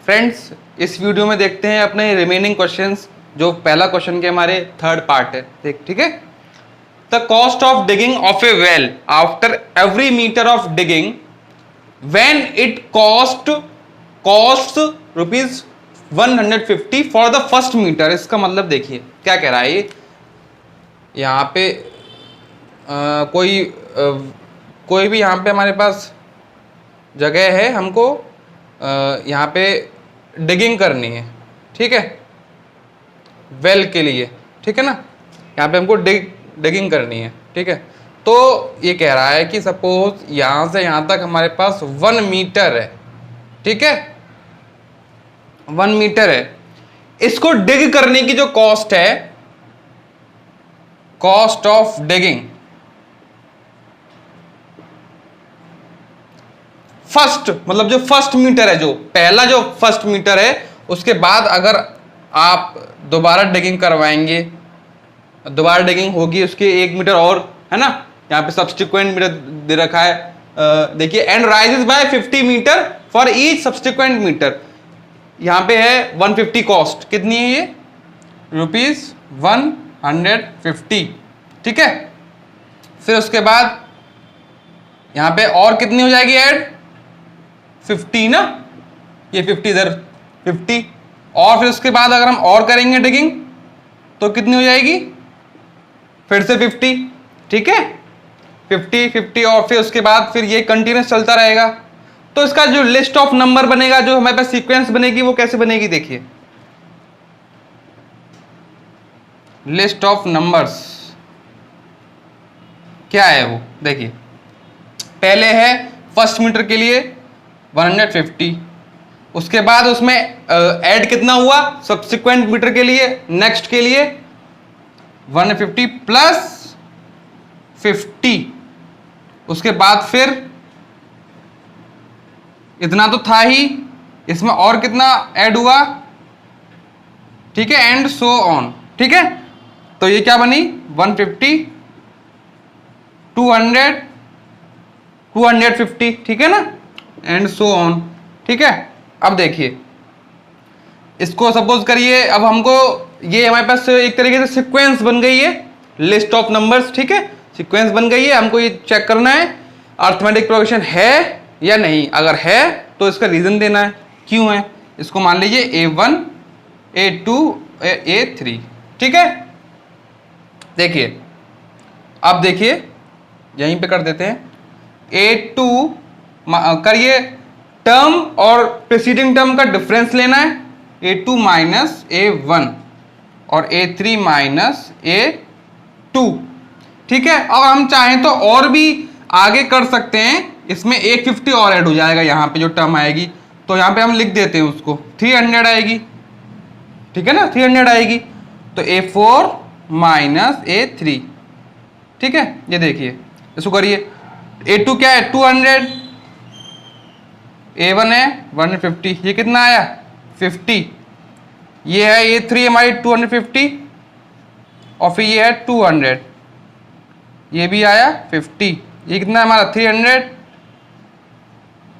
Friends, इस video में देखते हैं अपने रिमेनिंग क्वेश्चंस, जो पहला क्वेश्चन के हमारे थर्ड पार्ट है। ठीक है। The cost of digging of a well after every metre of digging when it cost rupees 150 for the first metre. इसका मतलब देखिए क्या कह रहा है ये। यहाँ पे कोई भी यहाँ पे हमारे पास जगह है, हमको यहाँ पे डिगिंग करनी है, ठीक है, वेल के लिए, ठीक है ना। यहाँ पे हमको डिगिंग करनी है, ठीक है। तो ये कह रहा है कि सपोज यहाँ से यहाँ तक हमारे पास 1 मीटर है, ठीक है, 1 मीटर है। इसको डिग करने की जो कॉस्ट है, कॉस्ट ऑफ डिगिंग फर्स्ट, मतलब जो फर्स्ट मीटर है, जो पहला जो फर्स्ट मीटर है, उसके बाद अगर आप दोबारा डिगिंग करवाएंगे, दोबारा डिगिंग होगी उसके 1 मीटर और, है ना। यहाँ पे सब्सटीक्वेंट मीटर दे रखा है, देखिए, and rises by 50 metre for each subsequent metre. यहाँ पे है 150 कॉस्ट, कितनी है ये, रुपीज 150, ठीक है। फिर उसके बाद यहाँ पे और कितनी हो जाएगी ऐड, 50 ना, ये 50 इधर 50, और फिर उसके बाद अगर हम और करेंगे डिगिंग तो कितनी हो जाएगी, फिर से 50, ठीक है, 50 50, और फिर उसके बाद फिर ये कंटिन्यूस चलता रहेगा। तो इसका जो लिस्ट ऑफ नंबर बनेगा, जो हमारे पास सीक्वेंस बनेगी, वो कैसे बनेगी, देखिए, लिस्ट ऑफ नंबर्स क्या है वो, देखिए, पहले है फर्स्ट मीटर के लिए 150, उसके बाद उसमें ऐड कितना हुआ सब्सिक्वेंट मीटर के लिए, नेक्स्ट के लिए 150 प्लस 50, उसके बाद फिर इतना तो था ही, इसमें और कितना ऐड हुआ, ठीक है, एंड सो ऑन, ठीक है। तो ये क्या बनी, 150 200 250, ठीक है ना, एंड सो ऑन, ठीक है। अब देखिए, इसको सपोज करिए, अब हमको ये हमारे पास एक तरीके से सीक्वेंस बन गई है, लिस्ट ऑफ नंबर्स, ठीक है, सीक्वेंस बन गई है। हमको ये चेक करना है अरिथमेटिक प्रोग्रेशन है या नहीं, अगर है तो इसका रीजन देना है, क्यों है। इसको मान लीजिए A1 A2 A3, ठीक है। देखिए, अब देखिए, यहीं पे कर देते हैं, A2 करिए, टर्म और प्रीसीडिंग टर्म का डिफरेंस लेना है, A2 माइनस A1 और A3 माइनस A2, ठीक है। अब हम चाहें तो और भी आगे कर सकते हैं, इसमें 150 और ऐड हो जाएगा, यहाँ पे जो टर्म आएगी, तो यहाँ पे हम लिख देते हैं उसको 300 आएगी, ठीक है ना, 300 आएगी। तो A4 माइनस A3, ठीक है। ये देखिए, इसको करिए, A2 क्या है 200, A1 है 150, ये कितना आया 50, ये है A3 हमारी 250, और फिर ये है 200, ये भी आया 50, ये कितना हमारा 300,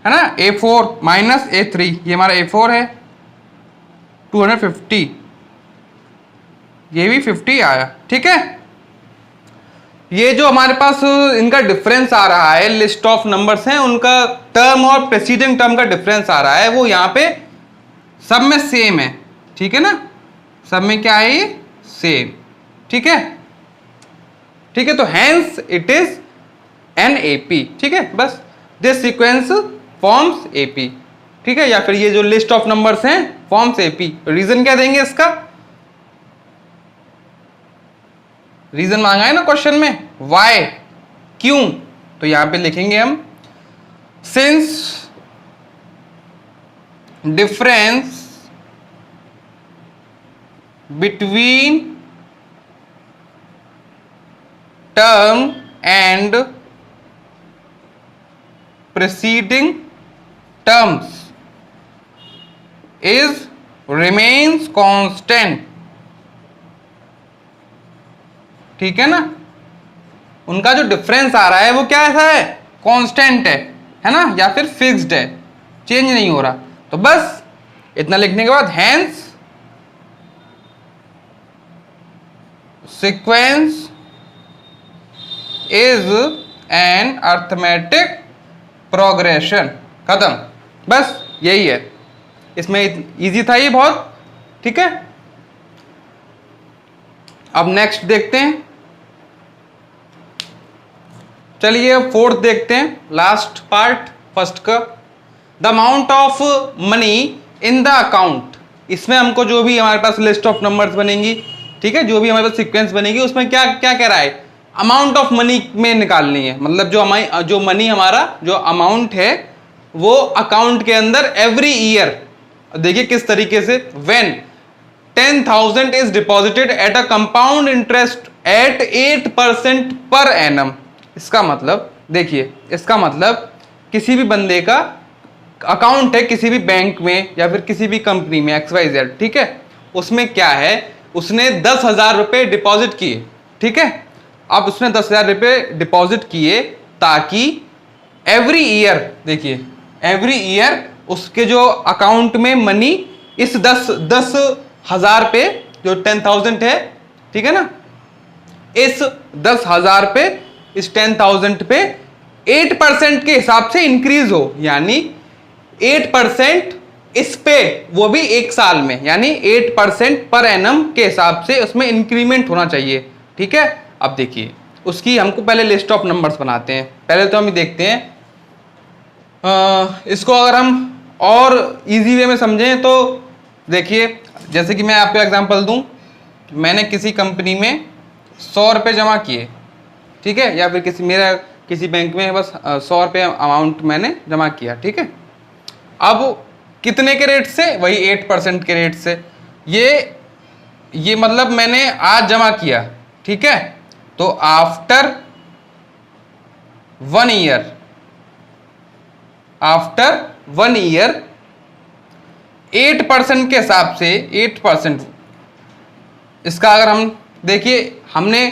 है ना। A4 माइनस A3, ये हमारा A4 है 250, ये भी 50 आया, ठीक है। ये जो हमारे पास इनका डिफरेंस आ रहा है, लिस्ट ऑफ नंबर्स हैं, उनका टर्म और प्रेसीडिंग टर्म का डिफरेंस आ रहा है, वो यहाँ पे सब में सेम है, ठीक है ना, सब में क्या है, ये सेम, ठीक है, ठीक है। तो hence it is an AP, ठीक है, बस दिस सीक्वेंस फॉर्म्स AP, ठीक है, या फिर ये जो लिस्ट ऑफ नंबर्स हैं फॉर्म्स AP। रीजन क्या देंगे इसका, रीजन मांगा है ना क्वेश्चन में, वाई, क्यों, तो यहां पे लिखेंगे हम, since difference between term and preceding terms is remains constant, ठीक है ना। उनका जो डिफरेंस आ रहा है वो क्या ऐसा है, कांस्टेंट है ना, या फिर फिक्स्ड है, चेंज नहीं हो रहा। तो बस इतना लिखने के बाद hence sequence is an arithmetic progression. खत्म, बस यही है। इसमें इजी था ये बहुत, ठीक है। अब नेक्स्ट देखते हैं, चलिए फोर्थ देखते हैं, लास्ट पार्ट फर्स्ट का। The amount of money in the account. इसमें हमको जो भी हमारे पास लिस्ट ऑफ नंबर्स बनेंगी, ठीक है, जो भी हमारे पास सीक्वेंस बनेगी, उसमें क्या क्या कह रहा है, अमाउंट ऑफ मनी में निकालनी है। मतलब जो मनी हमारा जो अमाउंट है वो अकाउंट के अंदर एवरी ईयर, देखिए किस तरीके से, when 10,000 is deposited at a compound interest eight 8% per annum. इसका मतलब देखिए, इसका मतलब किसी भी बंदे का अकाउंट है किसी भी बैंक में या फिर किसी भी कंपनी में XYZ, ठीक है, उसमें क्या है, उसने 10,000 रुपये डिपॉजिट किए, ठीक है। अब उसने 10,000 रुपये डिपॉजिट किए ताकि एवरी ईयर, देखिए एवरी ईयर उसके जो अकाउंट में मनी इस 10,000 पे, जो 10,000 है, ठीक है ना, इस 10,000 पे, इस 10,000 पे 8% के हिसाब से इंक्रीज हो, यानी 8% इस पे, वो भी एक साल में, यानी 8% पर एनम के हिसाब से उसमें इंक्रीमेंट होना चाहिए, ठीक है। अब देखिए उसकी हमको पहले लिस्ट ऑफ नंबर्स बनाते हैं। पहले तो हम देखते हैं इसको, अगर हम और इजी वे में समझें तो देखिए, जैसे कि मैं आपको एग्जांपल दूं, मैंने किसी कंपनी में 100 रुपये जमा किए, ठीक है, या फिर किसी बैंक में बस 100 रुपये अमाउंट मैंने जमा किया, ठीक है। अब कितने के रेट से, वही 8% के रेट से। ये मतलब मैंने आज जमा किया, ठीक है, तो आफ्टर 1 ईयर, आफ्टर 1 ईयर 8% के हिसाब से, 8%, इसका अगर हम देखिए, हमने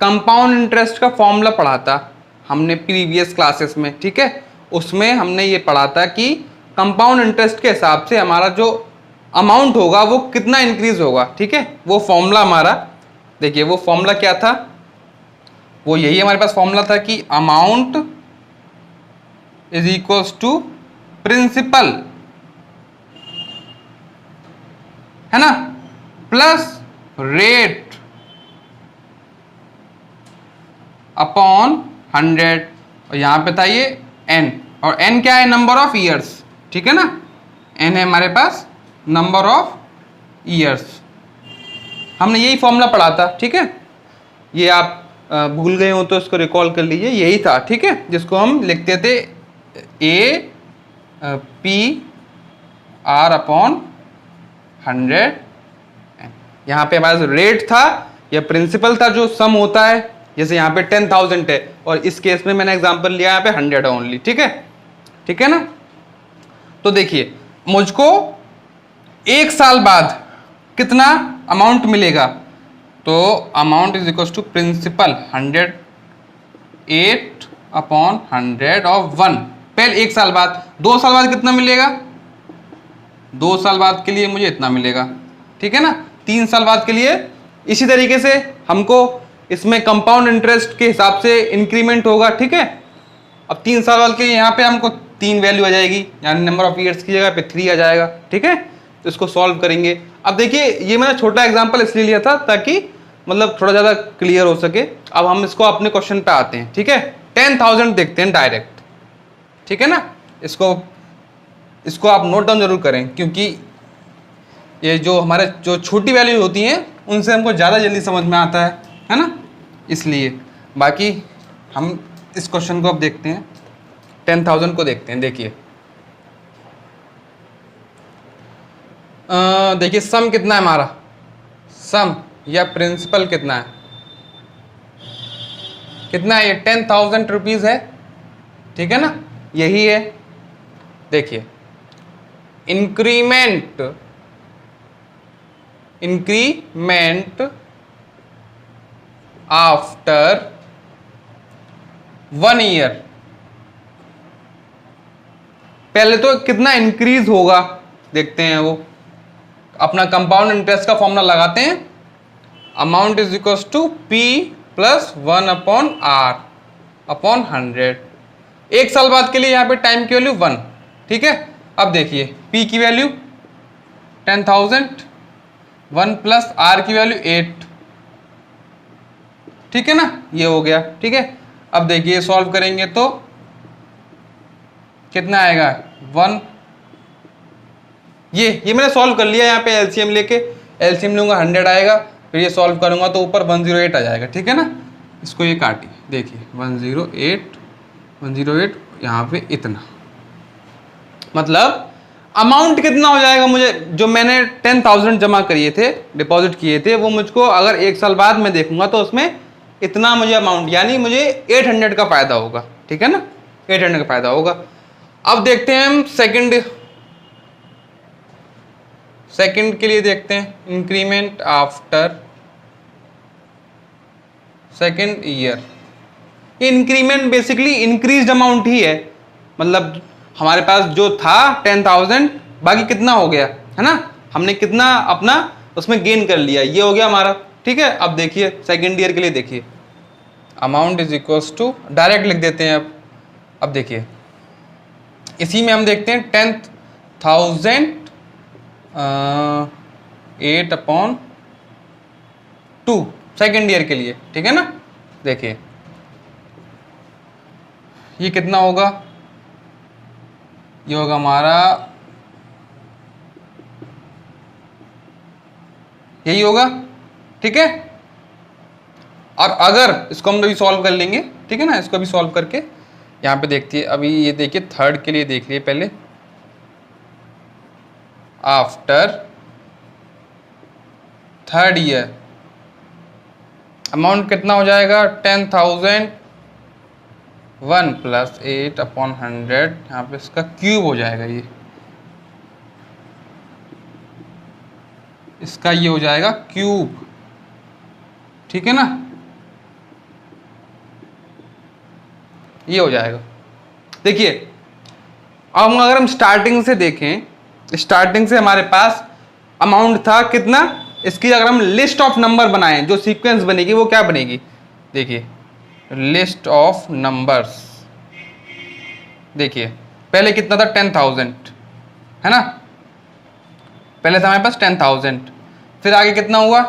कंपाउंड इंटरेस्ट का फॉर्मूला पढ़ा था हमने प्रीवियस क्लासेस में, ठीक है, उसमें हमने ये पढ़ा था कि कंपाउंड इंटरेस्ट के हिसाब से हमारा जो अमाउंट होगा वो कितना इंक्रीज होगा, ठीक है। वो फॉर्मूला हमारा, देखिए वो फॉर्मूला क्या था, वो यही हमारे पास फॉर्मूला था कि amount is equals to principal, है ना, प्लस रेट अपॉन 100, और यहां पे था ये n, और n क्या है, नंबर ऑफ ईयर्स, ठीक है ना, n है हमारे पास नंबर ऑफ ईयर्स। हमने यही फॉर्मूला पढ़ा था, ठीक है। ये आप भूल गए हो तो इसको रिकॉल कर लीजिए, यही था, ठीक है, जिसको हम लिखते थे APR अपॉन 100। यहाँ पे हमारे रेट था या प्रिंसिपल था, जो सम होता है, जैसे यहाँ पे 10,000 है और इस केस में मैंने एग्जांपल लिया यहाँ पे 100 है ओनली, ठीक है, ठीक है ना। तो देखिए मुझको 1 साल बाद कितना अमाउंट मिलेगा, तो amount is equal to principal 100, 8 upon 100 of 1, पहले 1 साल बाद। 2 साल बाद कितना मिलेगा, 2 साल बाद के लिए मुझे इतना मिलेगा, ठीक है ना। 3 साल बाद के लिए इसी तरीके से हमको इसमें कंपाउंड इंटरेस्ट के हिसाब से इंक्रीमेंट होगा, ठीक है। अब 3 साल बाद के लिए यहाँ पे हमको 3 वैल्यू आ जाएगी, यानी नंबर ऑफ ईयर्स की जगह पे 3 आ जाएगा, ठीक है। तो इसको सॉल्व करेंगे। अब देखिए ये मैंने छोटा एग्जांपल इसलिए लिया था ताकि मतलब थोड़ा ज़्यादा क्लियर हो सके। अब हम इसको अपने क्वेश्चन पे आते हैं, ठीक है। 10,000 देखते हैं डायरेक्ट, ठीक है ना। इसको आप नोट डाउन जरूर करें, क्योंकि ये जो हमारे जो छोटी वैल्यू होती हैं उनसे हमको ज़्यादा जल्दी समझ में आता है ना, इसलिए। बाकी हम इस क्वेश्चन को अब देखते हैं, 10,000 को देखते हैं। देखिए देखिए सम कितना है हमारा, सम या प्रिंसिपल कितना है, कितना है ये 10,000 रुपीज़ है, ठीक है ना, यही है। देखिए इंक्रीमेंट आफ्टर 1 ईयर, पहले तो कितना इंक्रीज होगा, देखते हैं वो। अपना कंपाउंड इंटरेस्ट का फॉर्मूला लगाते हैं, amount is equal to P plus 1/r upon 100। एक साल बाद के लिए यहाँ पे टाइम की वैल्यू 1, ठीक है। अब देखिए p की वैल्यू 10,000, 1 प्लस r की वैल्यू 8, ठीक है ना, ये हो गया, ठीक है। अब देखिए सॉल्व करेंगे तो कितना आएगा 1, ये मैंने सॉल्व कर लिया। यहाँ पे एलसीएम लेके, एलसीएम लूंगा 100 आएगा, फिर ये सॉल्व करूंगा तो ऊपर 108 आ जाएगा, ठीक है ना। इसको ये काटिए, देखिए 108 यहाँ पे इतना, मतलब अमाउंट कितना हो जाएगा, मुझे जो मैंने 10,000 जमा करिए थे, डिपॉजिट किए थे, वो मुझको अगर एक साल बाद में देखूंगा तो उसमें इतना मुझे अमाउंट, यानी मुझे 800 का फायदा होगा, ठीक है ना, 800 का फायदा होगा। अब देखते हैं हम सेकंड के लिए देखते हैं, increment after second year. Increment basically increased amount ही है, मतलब हमारे पास जो था 10,000, बाकी कितना हो गया, है ना, हमने कितना अपना उसमें गेन कर लिया, ये हो गया हमारा, ठीक है। अब देखिए सेकंड ईयर के लिए देखिए, amount is equals to, direct लिख देते हैं। अब देखिए इसी में हम देखते हैं 10,000 8/2 सेकेंड ईयर के लिए, ठीक है ना। देखिए ये कितना होगा, ये होगा हमारा, यही होगा, ठीक है। और अगर इसको हम अभी सॉल्व कर लेंगे, ठीक है ना, इसको भी सॉल्व करके यहाँ पे देखिए, अभी ये देखिए थर्ड के लिए देख लिए पहले, आफ्टर थर्ड ईयर अमाउंट कितना हो जाएगा 10,000, 1 प्लस 8/100, यहाँ पे इसका क्यूब हो जाएगा, ये इसका ये हो जाएगा क्यूब, ठीक है ना, ये हो जाएगा। देखिए अब अगर हम स्टार्टिंग से देखें, स्टार्टिंग से हमारे पास अमाउंट था कितना, इसकी अगर हम लिस्ट ऑफ नंबर बनाएं, जो सीक्वेंस बनेगी वो क्या बनेगी, देखिए लिस्ट ऑफ नंबर्स। देखिए पहले कितना था 10,000, है ना, पहले था हमारे पास 10,000, फिर आगे कितना हुआ,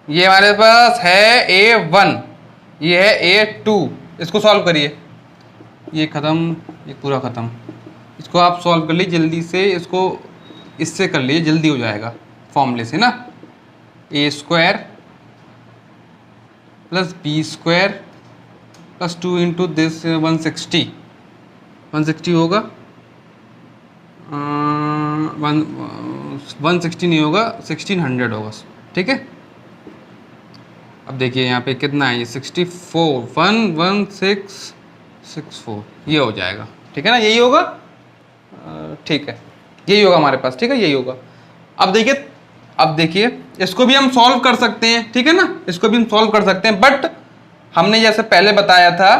ये हमारे पास है A1, ये है A2, इसको सॉल्व करिए, ये ख़त्म, ये पूरा ख़त्म, इसको आप सॉल्व कर लीजिए जल्दी से, इसको इससे कर लीजिए, जल्दी हो जाएगा फॉर्मूले से ना, A² plus B² plus 2 into this 160 होगा, 160 नहीं होगा, 1600 होगा, ठीक है। अब देखिए यहाँ पे कितना है, ये 64, 11664, ये हो जाएगा, ठीक है ना, यही होगा, ठीक है, यही होगा हमारे पास, ठीक है, यही होगा। अब देखिए इसको भी हम सॉल्व कर सकते हैं, ठीक है ना, इसको भी हम सॉल्व कर सकते हैं, बट हमने जैसे पहले बताया था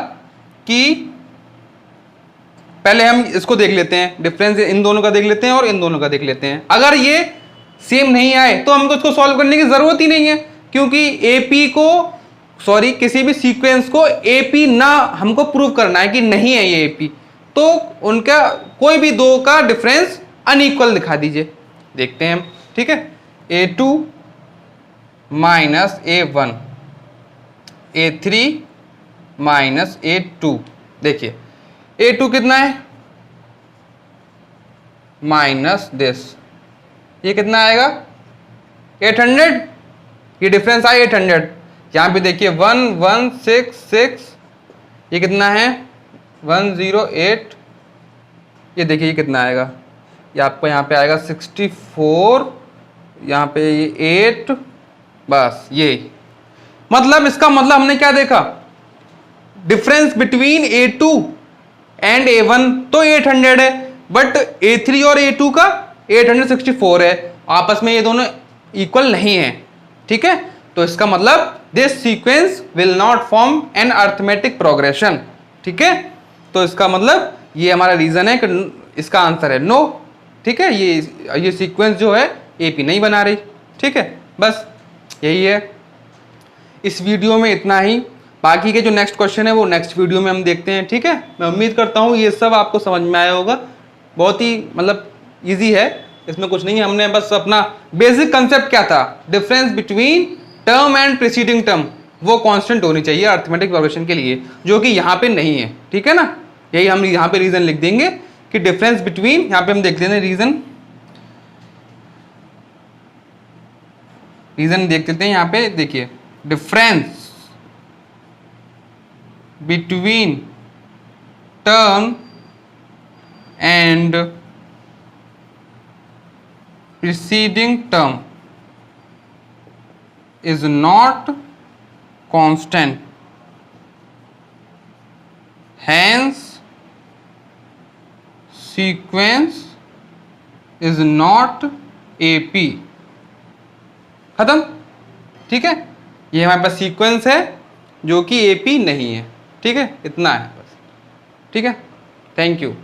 कि पहले हम इसको देख लेते हैं, डिफरेंस इन दोनों का देख लेते हैं और इन दोनों का देख लेते हैं। अगर ये सेम नहीं आए तो हमको इसको सॉल्व करने की जरूरत ही नहीं है, क्योंकि किसी भी सीक्वेंस को एपी ना हमको प्रूव करना है कि नहीं है ये एपी, तो उनका कोई भी दो का डिफरेंस अनइक्वल दिखा दीजिए। देखते हैं हम, ठीक है, A2 minus A1, A3 minus A2। देखिए A2 कितना है, माइनस दिस, ये कितना आएगा 800, ये डिफरेंस आया 800। यहाँ पे देखिए 1166, ये कितना है 108, ये देखिए ये कितना आएगा, ये आपको यहाँ पे आएगा 64, यहाँ पे ये 8, बस ये, मतलब इसका मतलब हमने क्या देखा, difference between A2 and A1 तो 800 है, बट A3 और A2 का 864 है, आपस में ये दोनों इक्वल नहीं है, ठीक है। तो इसका मतलब this sequence will not form an arithmetic progression, ठीक है। तो इसका मतलब ये हमारा रीजन है कि इसका आंसर है नो। ठीक है, ये सीक्वेंस जो है एपी नहीं बना रही। ठीक है, बस यही है इस वीडियो में, इतना ही। बाकी के जो नेक्स्ट क्वेश्चन है वो नेक्स्ट वीडियो में हम देखते हैं। ठीक है, मैं उम्मीद करता हूँ ये सब आपको समझ में आया होगा। बहुत ही मतलब इजी है, इसमें कुछ नहीं है। हमने बस अपना बेसिक कंसेप्ट क्या था, difference between term and preceding term, वो कांस्टेंट होनी चाहिए अरिथमेटिक प्रोग्रेशन के लिए, जो कि यहाँ पे नहीं है। ठीक है ना, यही हम यहाँ पे रीजन लिख देंगे कि डिफरेंस बिटवीन, यहाँ पे हम देख लेते हैं रीजन देख लेते हैं। यहाँ पे देखिए, difference between term and preceding term is not constant, hence sequence is not AP। खत्म। ठीक है, ये हमारे पास सीक्वेंस है जो कि AP नहीं है। ठीक है, इतना है बस। ठीक है, थैंक यू।